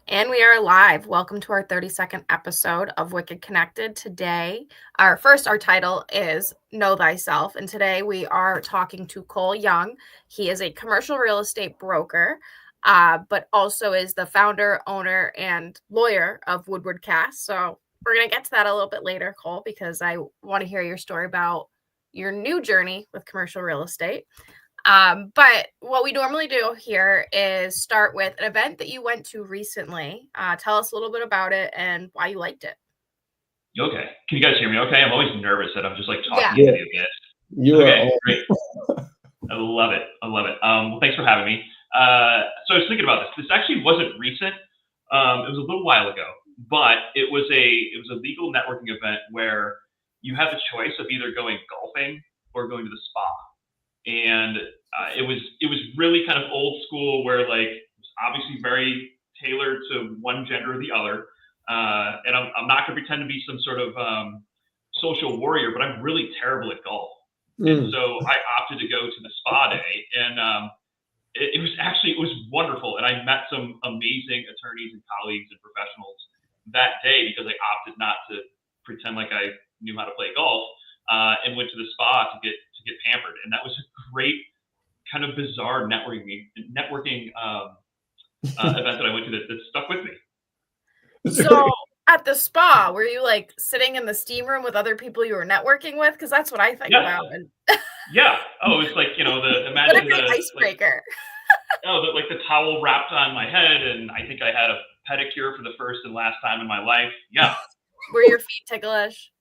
And we are live. Welcome to our 32nd episode of Wicked Connected. Today, our title is Know Thyself. And today we are talking to Cole Young. He is a commercial real estate broker, but also is the founder, owner, and lawyer of Woodward Cass. So we're going to get to that a little bit later, Cole, because I want to hear your story about your new journey with commercial real estate. But what we normally do here is start with an event that you went to recently. Tell us a little bit about it and why you liked it. Okay. Can you guys hear me okay? I'm always nervous that I'm just like talking Yeah. into the abyss. Okay, great. I love it. Well, thanks for having me. So I was thinking about this. This actually wasn't recent. It was a little while ago, but it was a legal networking event where you had the choice of either going golfing or going to the spa. And it was really kind of old school where like it was obviously very tailored to one gender or the other. And I'm not going to pretend to be some sort of social warrior, but I'm really terrible at golf. And so I opted to go to the spa day, and it was wonderful. And I met some amazing attorneys and colleagues and professionals that day because I opted not to pretend like I knew how to play golf, and went to the spa to get pampered. And that was a great kind of bizarre networking event that I went to that stuck with me. So at the spa, were you like sitting in the steam room with other people you were networking with? Because that's what I think about. Yeah. Oh, it's like, imagine what a great icebreaker. The towel wrapped on my head, and I think I had a pedicure for the first and last time in my life. Yeah. Were your feet ticklish?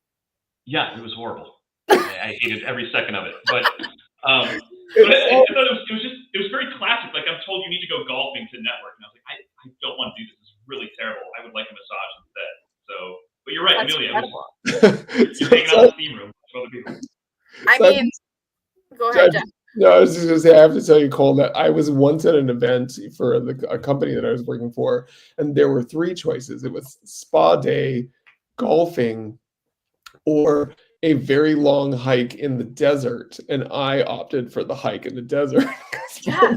Yeah, it was horrible. I hated every second of it. But I thought it was very classic. Like, I'm told you need to go golfing to network, and I was like, I don't want to do this. This is really terrible. I would like a massage instead. So, but you're right, That's Amelia. You're hanging out in the steam room with other people. Go ahead, Jeff. No, I was just going to say, I have to tell you, Cole, that I was once at an event for a company that I was working for, and there were three choices. It was spa day, golfing, or a very long hike in the desert. And I opted for the hike in the desert. Yeah.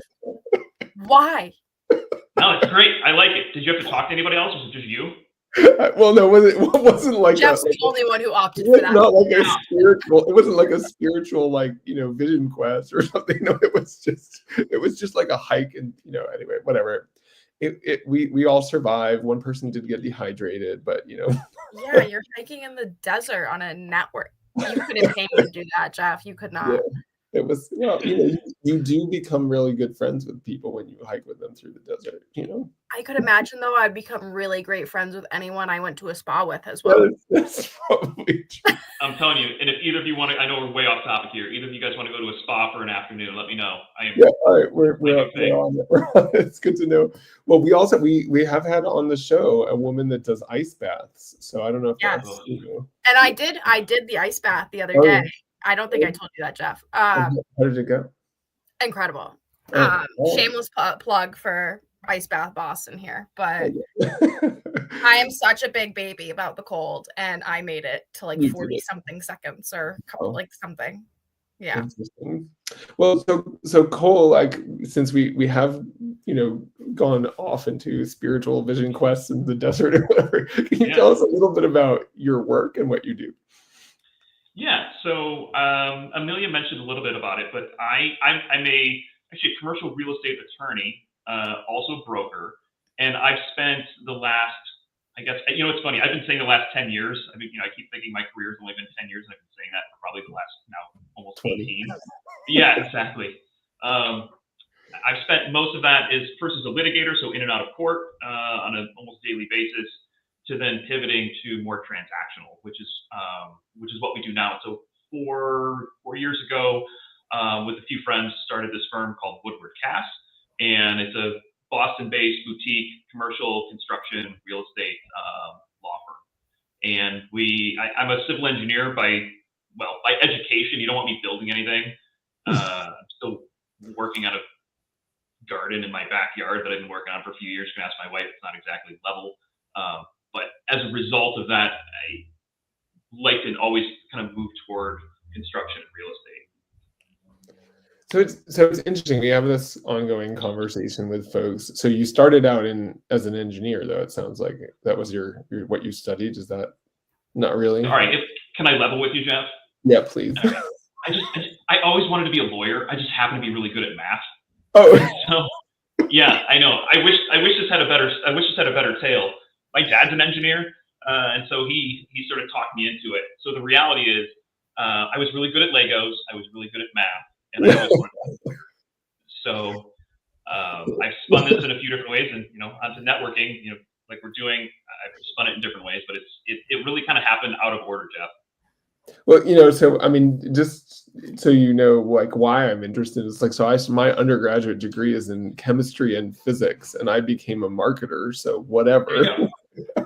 Why? No, it's great. I like it. Did you have to talk to anybody else? Was it just you? Well, no, it wasn't like Jeff's the only one who opted for that. Not like a spiritual. It wasn't like a spiritual, vision quest or something. No, it was just like a hike, and anyway, whatever. We all survived. One person did get dehydrated, but Yeah, you're hiking in the desert on a network. You couldn't pay me to do that, Jeff. You could not. Yeah. It was, you do become really good friends with people when you hike with them through the desert, I could imagine, though, I'd become really great friends with anyone I went to a spa with as well. That's probably true. I'm telling you, and if either of you want to, I know we're way off topic here. Either of you guys want to go to a spa for an afternoon, let me know. All right, we're on it. It's good to know. Well, we also we have had on the show a woman that does ice baths. So I don't know if that's And I did the ice bath the other day. I don't think I told you that, Jeff. How did it go? Incredible. Shameless plug for Ice Bath Boston here, but I am such a big baby about the cold, and I made it to like 40 something seconds or something. Yeah. Well, so Cole, since we have gone off into spiritual vision quests in the desert or whatever, can you tell us a little bit about your work and what you do? Yeah, so Amelia mentioned a little bit about it, but I'm actually a commercial real estate attorney, also broker, and I've spent the last, I guess, it's funny, I've been saying the last 10 years. I mean, I keep thinking my career's only been 10 years, and I've been saying that for probably the last now almost 18. Yeah, exactly. I've spent most of that first as a litigator, so in and out of court on an almost daily basis, to then pivoting to more transactional, which is what we do now. So 4 years ago, with a few friends, started this firm called Woodward Cass, and it's a Boston-based boutique commercial construction real estate law firm. And I'm a civil engineer by education. You don't want me building anything. I'm still working on a garden in my backyard that I've been working on for a few years. You can ask my wife; it's not exactly level. But as a result of that, I like to always kind of move toward construction and real estate. it's interesting. We have this ongoing conversation with folks. So you started out as an engineer, though. It sounds like that was your what you studied. Is that not really? All right, can I level with you, Jeff? Yeah, please. All right. I always wanted to be a lawyer. I just happen to be really good at math. Oh, So yeah, I know. I wish this had a better tale. My dad's an engineer, and so he sort of talked me into it. So the reality is, I was really good at Legos. I was really good at math, and I always wanted to be a lawyer. So I've spun this in a few different ways, and onto networking. Like we're doing, I've spun it in different ways, but it really kind of happened out of order, Jeff. Well, so I mean, just so you know, like why I'm interested is like, my undergraduate degree is in chemistry and physics, and I became a marketer. So whatever. There you go.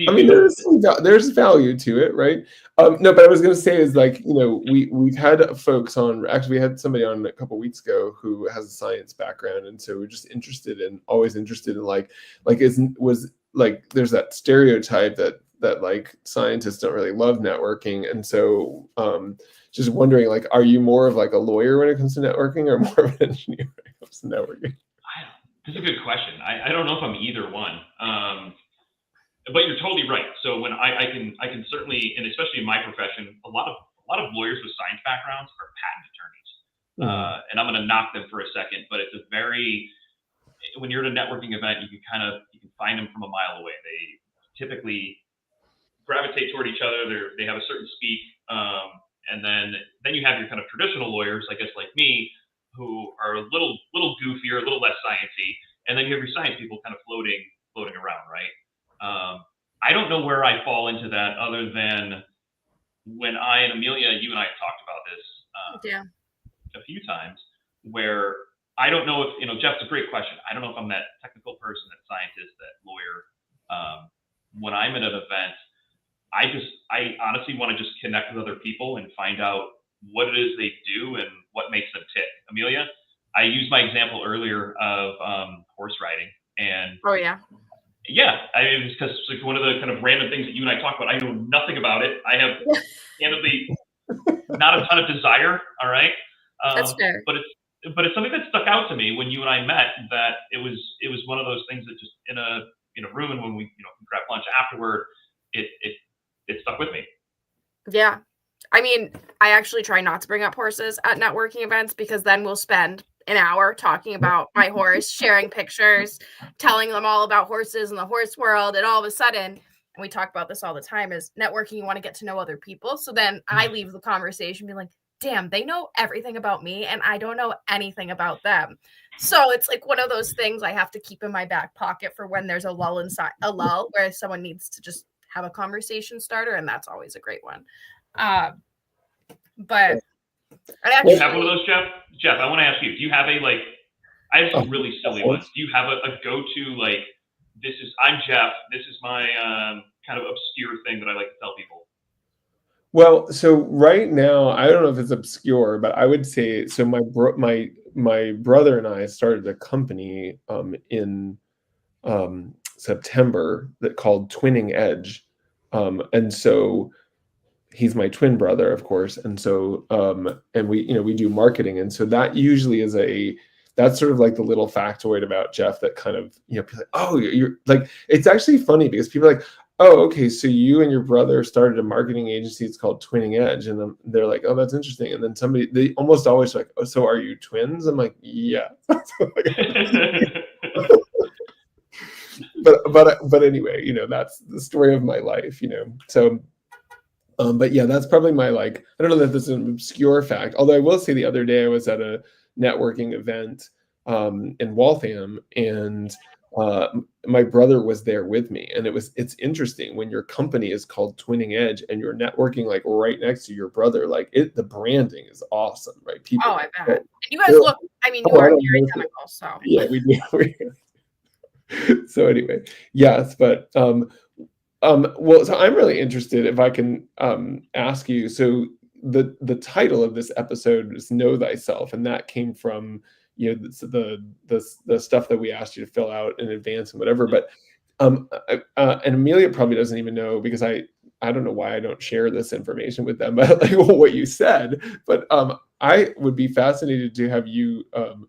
I mean, there's value to it, right? No, but I was going to say is like, we've had folks on. Actually, we had somebody on a couple weeks ago who has a science background, and so we're just always interested in there's that stereotype that like scientists don't really love networking, and so just wondering, like, are you more of like a lawyer when it comes to networking, or more of an engineer when it comes to networking? That's a good question. I don't know if I'm either one. But you're totally right. So when I can certainly, and especially in my profession, a lot of lawyers with science backgrounds are patent attorneys, and I'm going to knock them for a second. But it's when you're at a networking event, you can find them from a mile away. They typically gravitate toward each other. They have a certain speak, and then you have your kind of traditional lawyers, I guess, like me, who are a little goofier, a little less sciencey, and then you have your science people kind of floating around, right? I don't know where I fall into that, other than when I and Amelia, you and I have talked about this a few times, where I don't know if, Jeff's a great question. I don't know if I'm that technical person, that scientist, that lawyer. When I'm at an event, I honestly want to just connect with other people and find out what it is they do and what makes them tick. Amelia, I used my example earlier of horse riding, and oh yeah. Yeah, I mean, it's because like one of the kind of random things that you and I talk about, I know nothing about it. I have candidly not a ton of desire. All right, That's fair. But it's something that stuck out to me when you and I met. That it was one of those things that just in a room, and when we grab lunch afterward, it stuck with me. Yeah. I mean, I actually try not to bring up horses at networking events, because then we'll spend an hour talking about my horse, sharing pictures, telling them all about horses and the horse world. And all of a sudden, and we talk about this all the time, is networking, you want to get to know other people. So then I leave the conversation being like, damn, they know everything about me and I don't know anything about them. So it's like one of those things I have to keep in my back pocket for when there's a lull where someone needs to just have a conversation starter. And that's always a great one. But you have one of those, Jeff? Jeff, I want to ask you, do you have I have some really silly ones. Do you have a go-to, like, I'm Jeff, this is my kind of obscure thing that I like to tell people? Well, so right now, I don't know if it's obscure, but I would say, so my brother and I started a company in September that called Twinning Edge. And so he's my twin brother, of course. And so, and we do marketing. And so that usually is that's sort of like the little factoid about Jeff that kind of, people like, oh, you're like, it's actually funny because people are like, oh, okay, so you and your brother started a marketing agency. It's called Twinning Edge. And then they're like, oh, that's interesting. And then they almost always like, oh, so are you twins? I'm like, yeah. But anyway, that's the story of my life, So, but yeah, that's probably my, I don't know that this is an obscure fact. Although I will say the other day I was at a networking event in Waltham, and my brother was there with me, and it's interesting when your company is called Twinning Edge and you're networking right next to your brother. The branding is awesome, right? People. Oh, I bet. And you guys look. I mean, you are very chemical, so yeah, we do. So anyway, yes, but well, so I'm really interested if I can ask you. So the title of this episode is "Know Thyself," and that came from the stuff that we asked you to fill out in advance and whatever. But and Amelia probably doesn't even know, because I I don't know why I don't share this information with them, but like what you said. But I would be fascinated to have you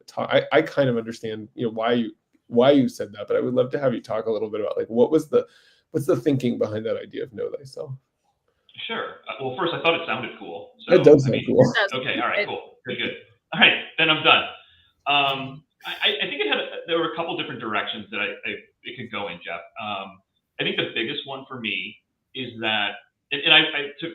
talk. I kind of understand, why you said that, but I would love to have you talk a little bit about like what's the thinking behind that idea of know thyself. Sure. Well, first, I thought it sounded cool. So, It does I sound mean, cool. okay, all right, cool, good. All right, then I'm done. I think there were a couple different directions that it could go in, Jeff. I think the biggest one for me is that, and I took,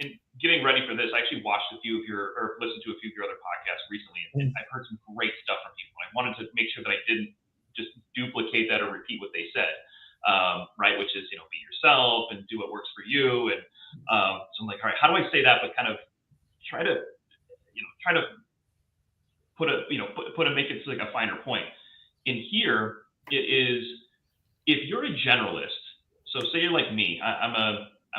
in getting ready for this, I actually watched or listened to a few of your other podcasts recently, and I've heard some great stuff from people. I wanted to make sure that I didn't just duplicate that or repeat what they said, right? Which is, be yourself and do what works for you. And so I'm like, all right, how do I say that, but kind of try to make it like a finer point. In here, it is, if you're a generalist, so say you're like me, I'm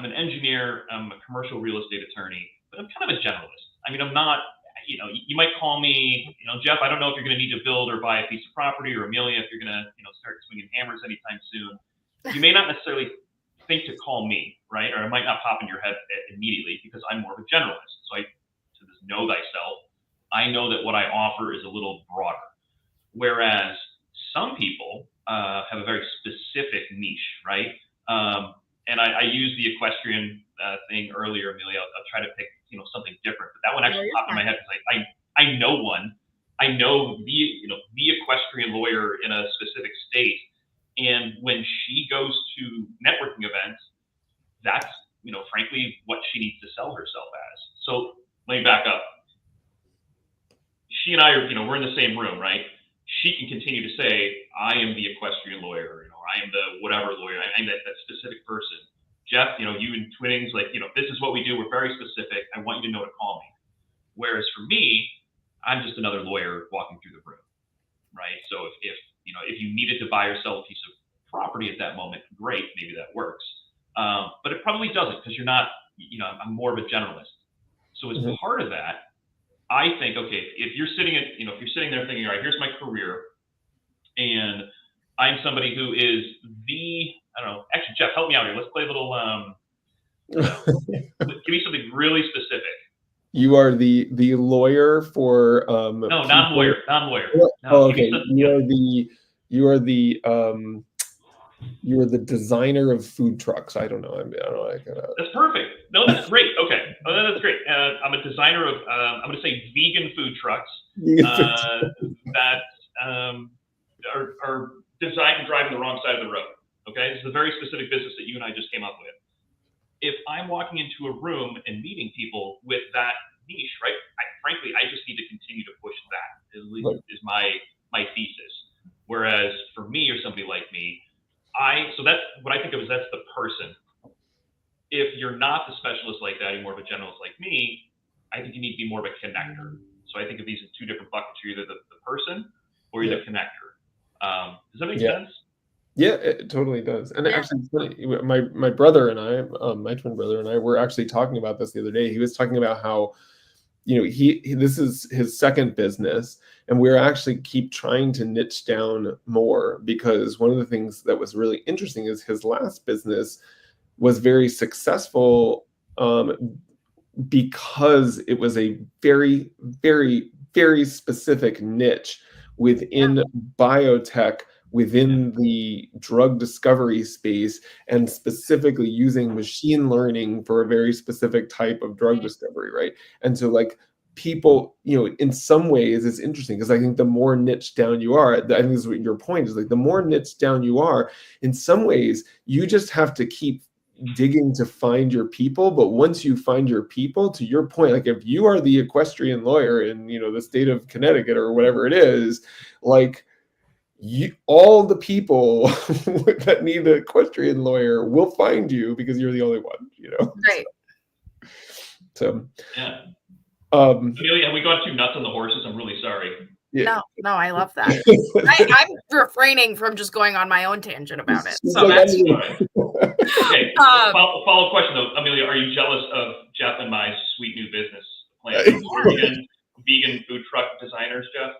an engineer, I'm a commercial real estate attorney, but I'm kind of a generalist. I mean, I'm not, you might call me, Jeff, I don't know if you're going to need to build or buy a piece of property, or Amelia, if you're going to, start swinging hammers anytime soon. You may not necessarily think to call me, right? Or it might not pop in your head immediately because I'm more of a generalist. So to this know thyself, I know that what I offer is a little broader. Whereas some people have a very specific niche, right? And I used the equestrian thing earlier, Amelia. I'll try to pick, something different. But that one actually popped in my head because I know one. I know the equestrian lawyer in a specific state, and when she goes to networking events, that's frankly what she needs to sell herself as. So let me back up. She and I are, we're in the same room, right? She can continue to say, I am the equestrian lawyer, I am the whatever lawyer, I'm that specific person. Jeff, you and Twinnings, this is what we do. We're very specific. I want you to know to call me. Whereas for me, I'm just another lawyer walking through the room, right? So if you needed to buy or sell a piece of property at that moment, great, maybe that works. But it probably doesn't, because you're not, I'm more of a generalist. So as part of that, I think, okay, if you're sitting there thinking, all right, here's my career, and I'm somebody who is actually, Jeff, help me out here. Let's play a little, give me something really specific. You are the lawyer for no, non-lawyer. Oh, okay. You are the designer of food trucks. I don't know. That's perfect. No, that's great. Okay, that's great. I'm a designer of I'm going to say vegan food trucks that are designed to drive on the wrong side of the road. Okay, this is a very specific business that you and I just came up with. If I'm walking into a room and meeting people with that niche, right? Frankly, I just need to continue to push that. Is my thesis. Whereas for me or somebody like me, so that's what I think of as that's the person. If you're not the specialist like that, you're more of a generalist like me, I think you need to be more of a connector. So I think of these as two different buckets. You're either the person or you're the connector. Does that make sense? Yeah, it totally does. And actually, my brother and I, my twin brother and I, were actually talking about this the other day. He was talking about how, this is his second business, and we're actually keep trying to niche down more, because one of the things that was really interesting is his last business was very successful because it was a very, very, very specific niche within biotech, within the drug discovery space, and specifically using machine learning for a very specific type of drug discovery, right? And so people, in some ways it's interesting, because I think the more niche down you are, I think this is what your point is, the more niche down you are, in some ways you just have to keep digging to find your people. But once you find your people, to your point, if you are the equestrian lawyer in the state of Connecticut or whatever it is, all the people that need an equestrian lawyer will find you, because you're the only one, Right. So yeah. Amelia, have we gone too nuts on the horses? I'm really sorry. Yeah. No, I love that. I'm refraining from just going on my own tangent about it. So that's okay. Follow-up question though, Amelia, are you jealous of Jeff and my sweet new business plan? Vegan food truck designers, Jeff?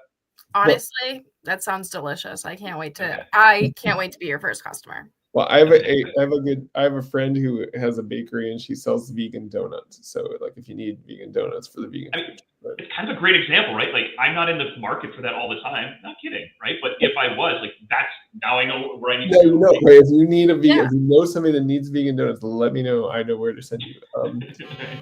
Honestly, that sounds delicious. I can't wait to be your first customer. Well, I have a friend who has a bakery and she sells vegan donuts. So like if you need vegan donuts for the vegan I mean, food, but it's kind of a great example, right? Like I'm not in the market for that all the time. Not kidding, right? But if I was, like that's now I know where I need to yeah, you go, know, right? right, if you need a vegan, Yeah. if you know somebody that needs vegan donuts, let me know. I know where to send you.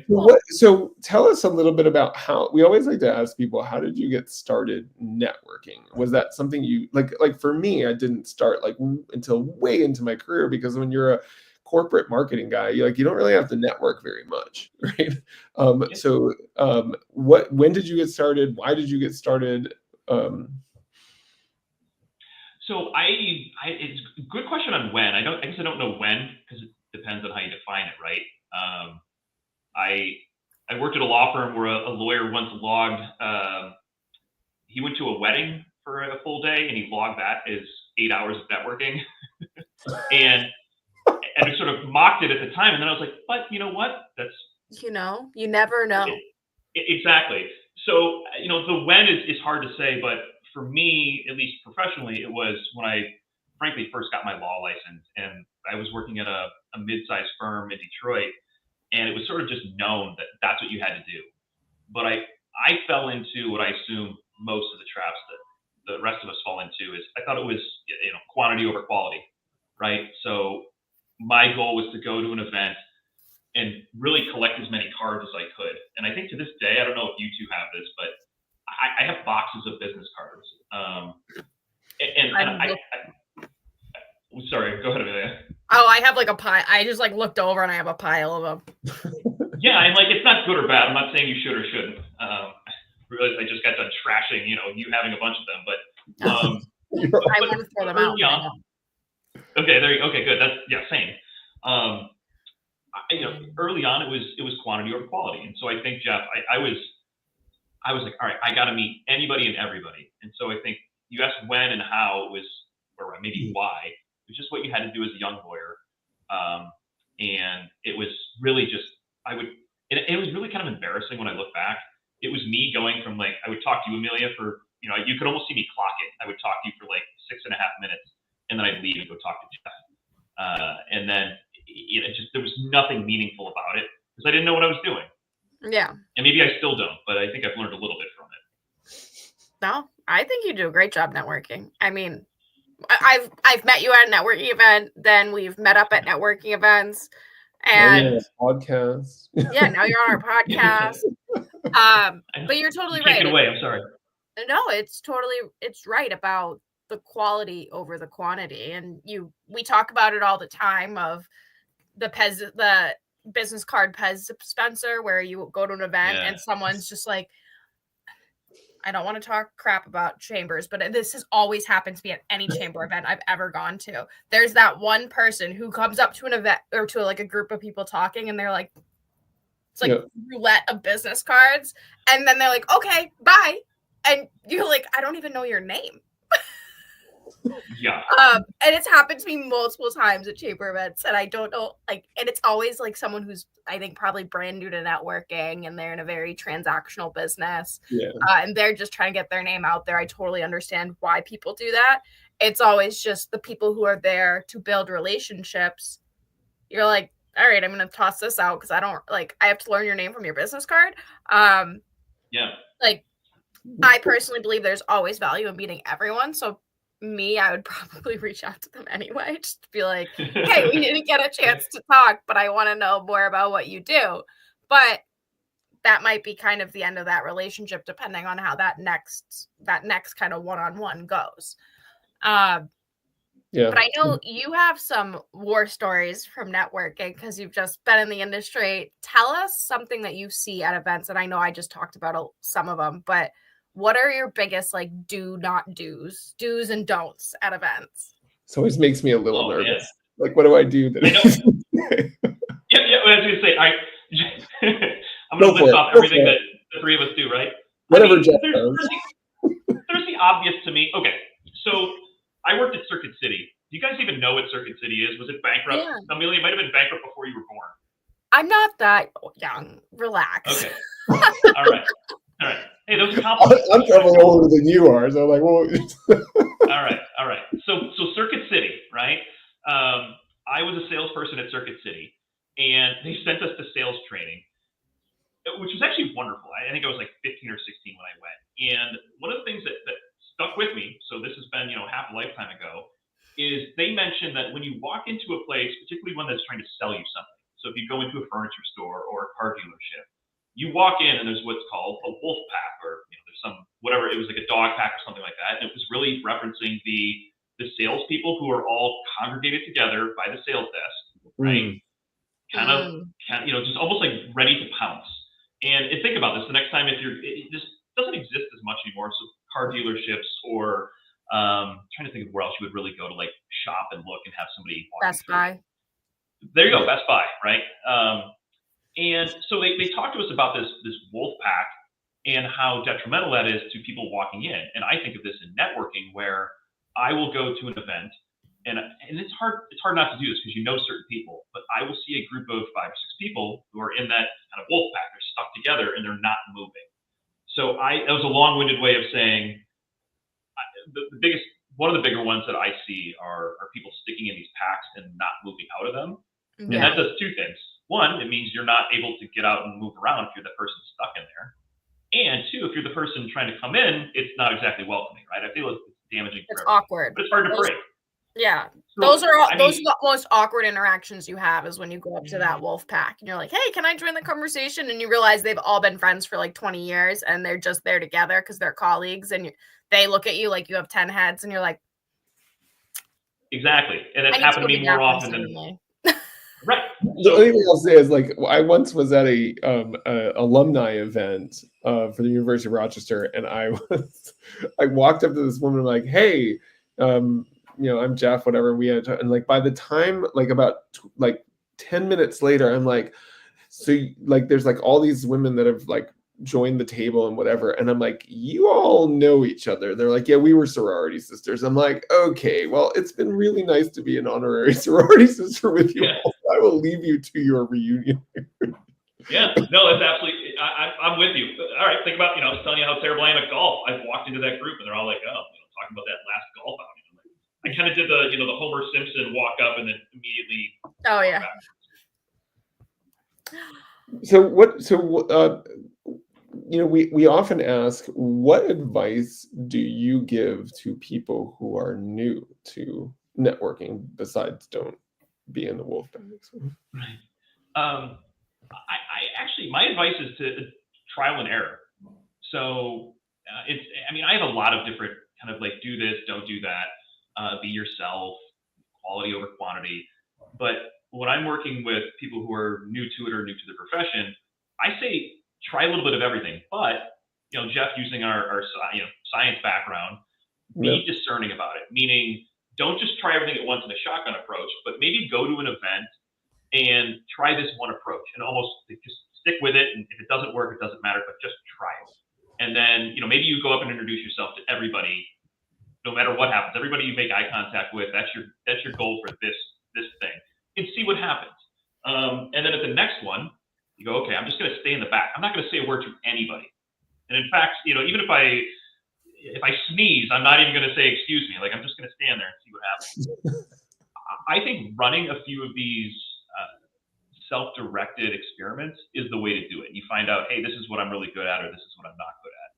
Cool. So tell us a little bit about how we always like to ask people, how did you get started networking? Was that something you like for me, I didn't start like until way into my career because when you're a corporate marketing guy, you don't really have to network very much, right? Yeah. When did you get started? Why did you get started? Um, So it's a good question on when. I guess I don't know when because it depends on how you define it, right? Um, I worked at a law firm where a lawyer once logged. He went to a wedding for a full day and he logged that as 8 hours of networking, and I sort of mocked it at the time, and then I was like, but you know what? That's You never know. exactly. So the when is hard to say, but for me, at least professionally, it was when I frankly first got my law license, and I was working at a mid-sized firm in Detroit, and it was sort of just known that that's what you had to do. But I fell into what I assume most of the traps that the rest of us fall into is I thought it was quantity over quality, right? So my goal was to go to an event and really collect as many cards as I could. And I think to this day, I don't know if you two have this, but I have boxes of business cards. Sorry, go ahead, Amelia. Oh, I have like a pile. I just like looked over and I have a pile of them. Yeah, and like it's not good or bad. I'm not saying you should or shouldn't. Realize I just got done trashing, you having a bunch of them, but I want to throw them out. early on, okay, there you okay, good. That's same. Early on it was quantity over quality, and so I think Jeff, I was like, all right, I got to meet anybody and everybody, and so I think you asked when and how it was, or maybe why. It was just what you had to do as a young lawyer, and it was really just it was really kind of embarrassing when I look back. It was me going from like I would talk to you, Amelia, for you could almost see me clock it. I would talk to you for like 6.5 minutes, and then I'd leave and go talk to Jeff, and then there was nothing meaningful about it because I didn't know what I was doing. Yeah. And maybe I still don't, but I think I've learned a little bit from it. No, I think you do a great job networking. I mean, I've met you at a networking event, then we've met up at networking events, and podcast. Yeah, now you're on our podcast. But you're totally right. Take it away. I'm sorry. No, it's right about the quality over the quantity, and we talk about it all the time of the business card Pez dispenser where you go to an event and someone's just like, I don't want to talk crap about chambers, but this has always happened to me at any chamber event I've ever gone to. There's that one person who comes up to an event or to like a group of people talking, and they're like, it's like roulette of business cards, and then they're like, okay, bye, and you're like, I don't even know your name. Yeah. And it's happened to me multiple times at chamber events, and I don't know, and it's always like someone who's, I think, probably brand new to networking, and they're in a very transactional business, and they're just trying to get their name out there. I totally understand why people do that. It's always just the people who are there to build relationships. You're like, all right, I'm going to toss this out because I have to learn your name from your business card. I personally believe there's always value in meeting everyone. So I would probably reach out to them anyway, just to be like, hey, we didn't get a chance to talk, but I want to know more about what you do. But that might be kind of the end of that relationship, depending on how that next kind of one-on-one goes. But I know you have some war stories from networking because you've just been in the industry. Tell us something that you see at events. And I know I just talked about some of them, but what are your biggest do's and don'ts at events? This always makes me a little nervous. Yeah. Like, what do I do? I was going to say, I'm going to list off everything that the three of us do, right? Whatever Jeff does. There's the obvious to me. Okay, so I worked at Circuit City. Do you guys even know what Circuit City is? Was it bankrupt? Yeah. Amelia, it might have been bankrupt before you were born. I'm not that young. Relax. Okay. All right. Hey, those compliments. I'm probably older than you are, so I'm like, well. All right. So Circuit City, right? person at Circuit City, and they sent us to sales training, which was actually wonderful. I think I was like 15 or 16 when I went. And one of the things that stuck with me, so this has been, half a lifetime ago, is they mentioned that when you walk into a place, particularly one that's trying to sell you something, so if you go into a furniture store or a car dealership, you walk in and there's what's called a wolf pack, or there's some whatever, it was like a dog pack or something like that. And it was really referencing the salespeople who are all congregated together by the sales desk, right? Kind of, just almost like ready to pounce. And think about this: the next time, this doesn't exist as much anymore. So car dealerships, or trying to think of where else you would really go to like shop and look and have somebody walk Best Buy. There you go, Best Buy, right? And so they talked to us about this wolf pack and how detrimental that is to people walking in. And I think of this in networking, where I will go to an event, and it's hard not to do this because certain people, but I will see a group of 5 or 6 people who are in that kind of wolf pack. They're stuck together and they're not moving. So that was a long-winded way of saying one of the bigger ones that I see are people sticking in these packs and not moving out of them. And that does 2 things. One, it means you're not able to get out and move around if you're the person stuck in there. And 2, if you're the person trying to come in, it's not exactly welcoming, right? I feel it's damaging. It's awkward. But it's hard to break. Yeah. Those are the most awkward interactions you have, is when you go up to that wolf pack and you're like, hey, can I join the conversation? And you realize they've all been friends for like 20 years and they're just there together because they're colleagues, and they look at you like you have 10 heads and you're like, exactly. And it's happened to me more often than right. The only thing I'll say is, like, I once was at a alumni event for the University of Rochester, and I walked up to this woman, like, hey, I'm Jeff, whatever. We had, and like by the time, like about 10 minutes later, I'm like, so like there's like all these women that have like joined the table and whatever, and I'm like, you all know each other? They're like, yeah, we were sorority sisters. I'm like, okay, well, it's been really nice to be an honorary sorority sister with you all. I will leave you to your reunion. Yeah, no, that's absolutely. I'm with you. All right, think about, I was telling you how terrible I am at golf. I've walked into that group and they're all like, oh, talking about that last golf outing. I kind of did the Homer Simpson walk up and then immediately. Oh yeah. We often ask, what advice do you give to people who are new to networking besides don't be in the wolf pack? Right. I actually, my advice is to trial and error. So I have a lot of different kind of like, do this, don't do that. Be yourself, quality over quantity. But when I'm working with people who are new to it or new to the profession, I say try a little bit of everything. But Jeff, using our science background, be discerning about it. Meaning, don't just try everything at once in a shotgun approach, but maybe go to an event and try this one approach and almost just stick with it. And if it doesn't work, it doesn't matter. But just try it. And then maybe you go up and introduce yourself to everybody. No matter what happens, everybody you make eye contact with, that's your goal for this thing, and see what happens. And then at the next one, you go, okay, I'm just going to stay in the back. I'm not going to say a word to anybody. And in fact, even if I sneeze, I'm not even going to say excuse me. Like, I'm just going to stand there and see what happens. I think running a few of these self-directed experiments is the way to do it. You find out, hey, this is what I'm really good at, or this is what I'm not good at.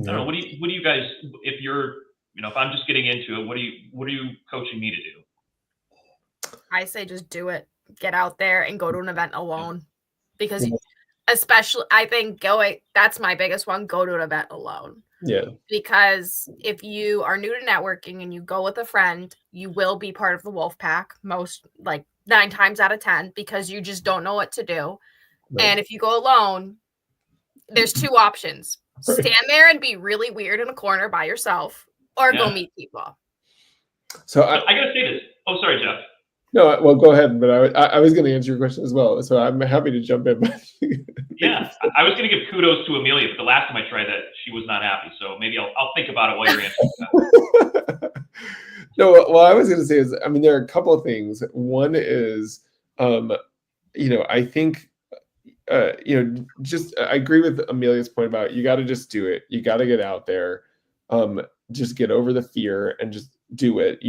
I don't know. What do you guys, if you're, if I'm just getting into it, what are you coaching me to do? I say just do it. Get out there and go to an event alone, because especially, I think that's my biggest one. Go to an event alone. Yeah. Because if you are new to networking and you go with a friend, you will be part of the wolf pack most, like 9 times out of 10, because you just don't know what to do. Right. And if you go alone, there's 2 options. Stand there and be really weird in a corner by yourself, or go meet people. So I gotta say this. Oh, sorry, Jeff. No, well, go ahead. But I was going to answer your question as well, so I'm happy to jump in. Yeah, I was going to give kudos to Amelia, but the last time I tried that, she was not happy. So maybe I'll think about it while you're answering that. No, what I was going to say is, there are a couple of things. One is, I think, I agree with Amelia's point about you got to just do it. You got to get out there. just get over the fear and just do it.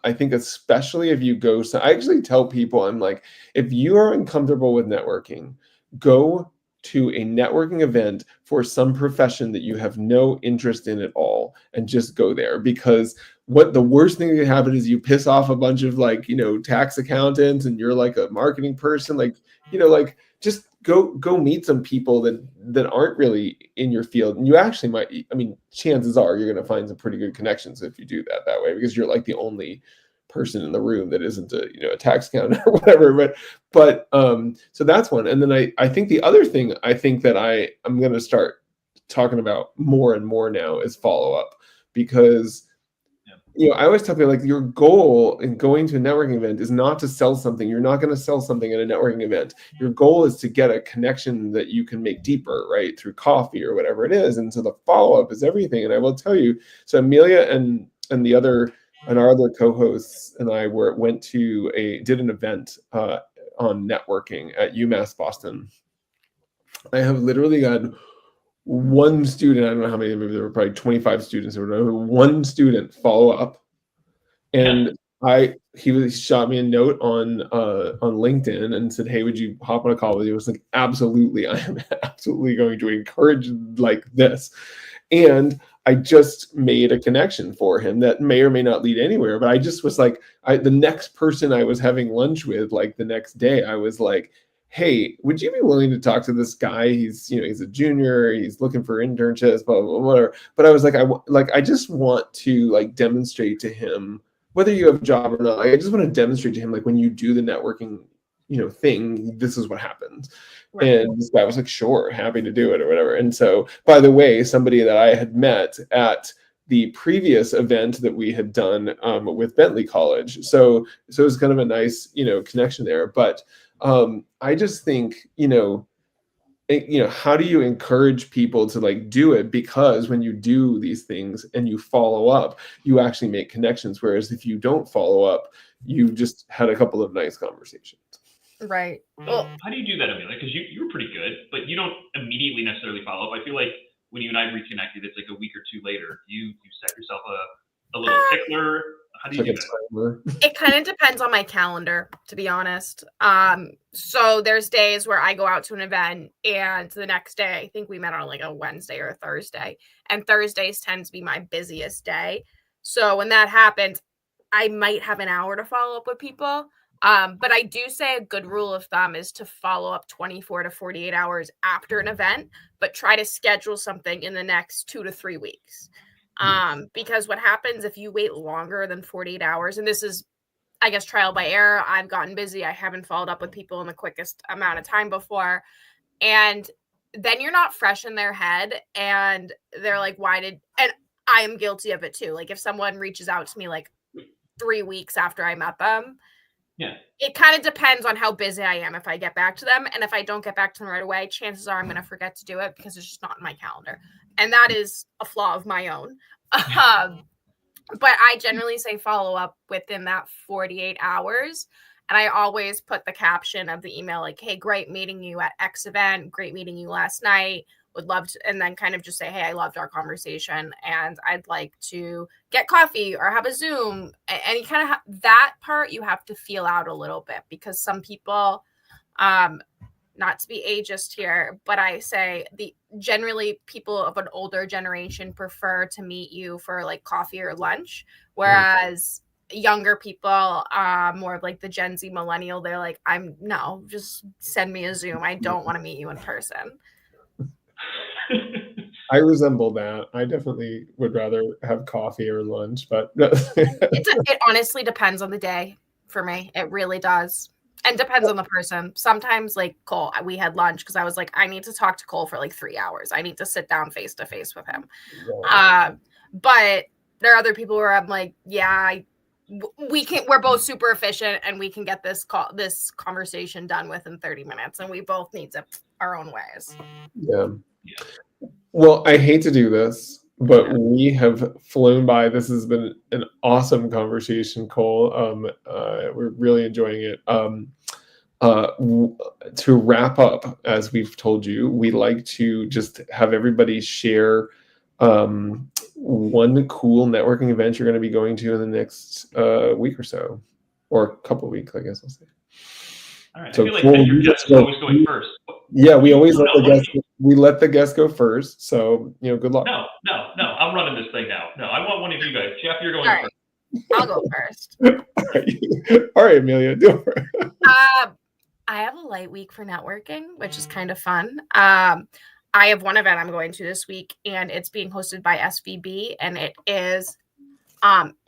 I think especially if you go, so I actually tell people, I'm like, if you are uncomfortable with networking, go to a networking event for some profession that you have no interest in at all, and just go there. Because what the worst thing that can happen is you piss off a bunch of like, tax accountants, and you're like a marketing person, like, like just go meet some people that aren't really in your field. And you actually might, I mean, chances are you're going to find some pretty good connections if you do that way, because you're like the only person in the room that isn't a tax accountant or whatever. But so that's one. And then I think the other thing I think that I'm going to start talking about more and more now is follow up. Because I always tell people, like, your goal in going to a networking event is not to sell something. You're not going to sell something at a networking event. Your goal is to get a connection that you can make deeper, right, through coffee or whatever it is. And so the follow-up is everything. And I will tell you, so Amelia and our other co-hosts and I did an event on networking at UMass Boston. I have literally got one student, I don't know how many, maybe there were probably 25 students or whatever, one student follow up. And he shot me a note on LinkedIn and said, "Hey, would you hop on a call with you?" I was like, absolutely. I am absolutely going to encourage like this. And I just made a connection for him that may or may not lead anywhere. But I just was like, the next person I was having lunch with, like the next day, I was like, "Hey, would you be willing to talk to this guy? He's a junior. He's looking for internships, blah, blah, blah, whatever." But I was like, I just want to like demonstrate to him, whether you have a job or not, I just want to demonstrate to him, like, when you do the networking, thing, this is what happens. Right. And this guy was like, "Sure, happy to do it," or whatever. And so, by the way, somebody that I had met at the previous event that we had done with Bentley College. So it was kind of a nice, connection there. But I just think, how do you encourage people to like do it? Because when you do these things and you follow up, you actually make connections. Whereas if you don't follow up, you just had a couple of nice conversations. Right. Well, how do you do that, Amelia? Because you were pretty good, but you don't immediately necessarily follow up. I feel like when you and I reconnected, it's like a week or two later. You set yourself a little tickler. How do you do that? It kind of depends on my calendar, to be honest. So there's days where I go out to an event, and the next day, I think we met on like a Wednesday or a Thursday, and Thursdays tend to be my busiest day. So when that happens, I might have an hour to follow up with people. But I do say a good rule of thumb is to follow up 24 to 48 hours after an event, but try to schedule something in the next 2 to 3 weeks. Because what happens if you wait longer than 48 hours, and this is, I guess, trial by error. I've gotten busy. I haven't followed up with people in the quickest amount of time before. And then you're not fresh in their head, and they're like, and I am guilty of it too. Like if someone reaches out to me like 3 weeks after I met them, it kind of depends on how busy I am if I get back to them. And if I don't get back to them right away, chances are I'm going to forget to do it because it's just not in my calendar. And that is a flaw of my own. But I generally say follow up within that 48 hours. And I always put the caption of the email like, "Hey, great meeting you at X event. Great meeting you last night. Would love to," and then kind of just say, "Hey, I loved our conversation and I'd like to get coffee or have a Zoom." And you kind of that part you have to feel out a little bit, because some people, not to be ageist here, but I say generally people of an older generation prefer to meet you for like coffee or lunch, whereas younger people, more of like the Gen Z millennial, they're like, just send me a Zoom. I don't want to meet you in person. I resemble that. I definitely would rather have coffee or lunch, but it honestly depends on the day for me. It really does. And depends on the person. Sometimes like Cole, we had lunch because I was like, I need to talk to Cole for like 3 hours. I need to sit down face to face with him. But there are other people where I'm like, we're both super efficient and we can get this conversation done within 30 minutes. And we both need our own ways. Yeah. Well, I hate to do this, but we have flown by. This has been an awesome conversation, Cole. We're really enjoying it. To wrap up, as we've told you, we like to just have everybody share one cool networking event you're going to be going to in the next week or so, or a couple of weeks, I guess I'll say. All right. So I feel like your guest is always going first. Yeah, we always let the guest go first. So good luck. No. I'm running this thing now. No, I want one of you guys. Jeff, you're going first. I'll go first. All right, Amelia, do it. I have a light week for networking, which is kind of fun. I have one event I'm going to this week, and it's being hosted by SVB, and it is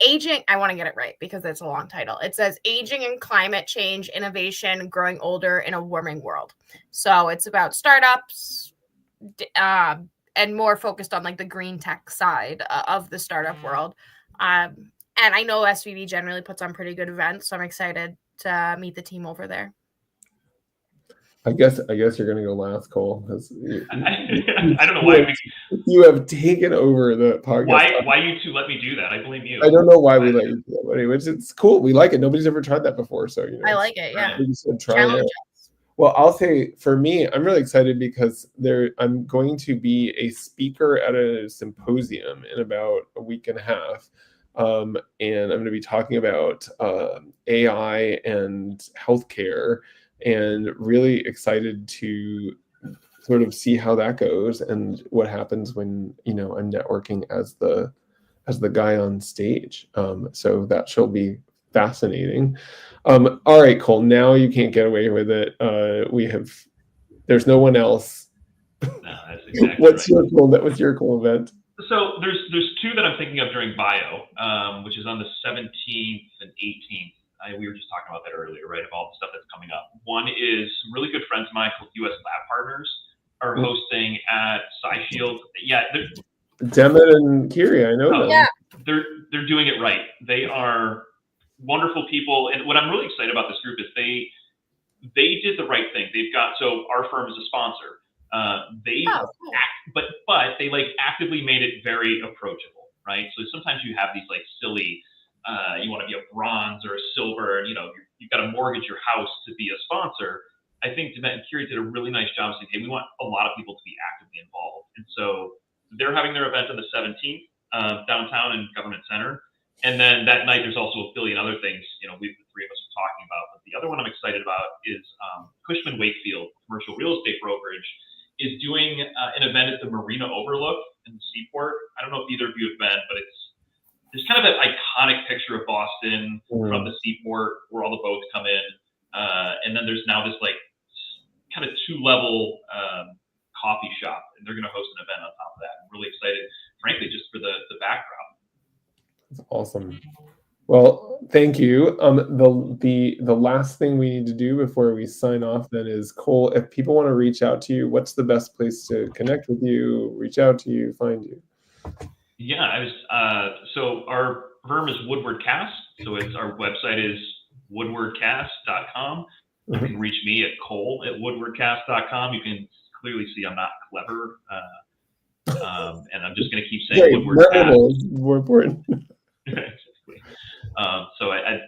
aging. I want to get it right because it's a long title. It says Aging and Climate Change, Innovation, Growing Older in a Warming World. So it's about startups and more focused on like the green tech side of the startup world. And I know SVB generally puts on pretty good events, so I'm excited to meet the team over there. I guess you're going to go last, Cole, because I don't know why you have taken over the podcast. Why you two let me do that? I blame you. I don't know why we let you do that, but anyways, it's cool. We like it. Nobody's ever tried that before, so I like it. Yeah. We just try it. Well, I'll say for me, I'm really excited because I'm going to be a speaker at a symposium in about a week and a half. And I'm going to be talking about AI and healthcare, and really excited to sort of see how that goes and what happens when I'm networking as the guy on stage. So that shall be fascinating. All right, Cole, now you can't get away with it. There's no one else. No, that's exactly What's your cool event? So there's two that I'm thinking of during bio, which is on the 17th and 18th. We were just talking about that earlier, right? Of all the stuff that's coming up. One is some really good friends of mine called US Lab Partners are hosting at SciShield. Yeah, Demet and Kiri, I know them. Yeah, they're doing it right. They are wonderful people, and what I'm really excited about this group is they did the right thing. So our firm is a sponsor. But they like actively made it very approachable, right? So sometimes you have these like silly, you want to be a bronze or a silver, and you've got to mortgage your house to be a sponsor. I think Demet and Kiri did a really nice job saying, hey, we want a lot of people to be actively involved. And so they're having their event on the 17th downtown in Government Center. And then that night, there's also a billion other things, the three of us are talking about. But the other one I'm excited about is Cushman Wakefield, commercial real estate brokerage, is doing an event at the Marina Overlook in the Seaport. I don't know if either of you have been, but there's kind of an iconic picture of Boston from the Seaport where all the boats come in. And then there's now this like kind of 2-level coffee shop, and they're going to host an event on top of that. I'm really excited, frankly, just for the background. That's awesome. Well, thank you. The last thing we need to do before we sign off then is, Cole, if people want to reach out to you, what's the best place to connect with you, reach out to you, find you? Yeah, so our firm is Woodward Cass. So our website is woodwardcass.com. You can reach me at cole@woodwardcass.com. You can clearly see I'm not clever. And I'm just going to keep saying Woodward Cass. More important. Exactly. So I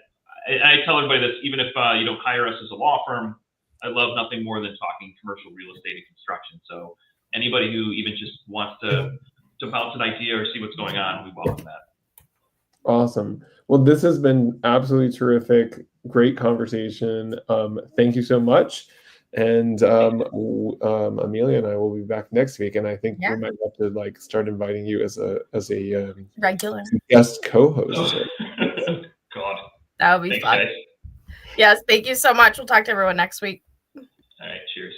tell everybody this, even if you don't hire us as a law firm, I love nothing more than talking commercial real estate and construction. So anybody who even just wants to bounce an idea or see what's going on, we welcome that. Awesome. Well, this has been absolutely terrific. Great conversation. Thank you so much. And Amelia and I will be back next week, and I think we might have to start inviting you as a regular guest co-host. God, that would be fun. Guys. Yes, thank you so much. We'll talk to everyone next week. All right, cheers.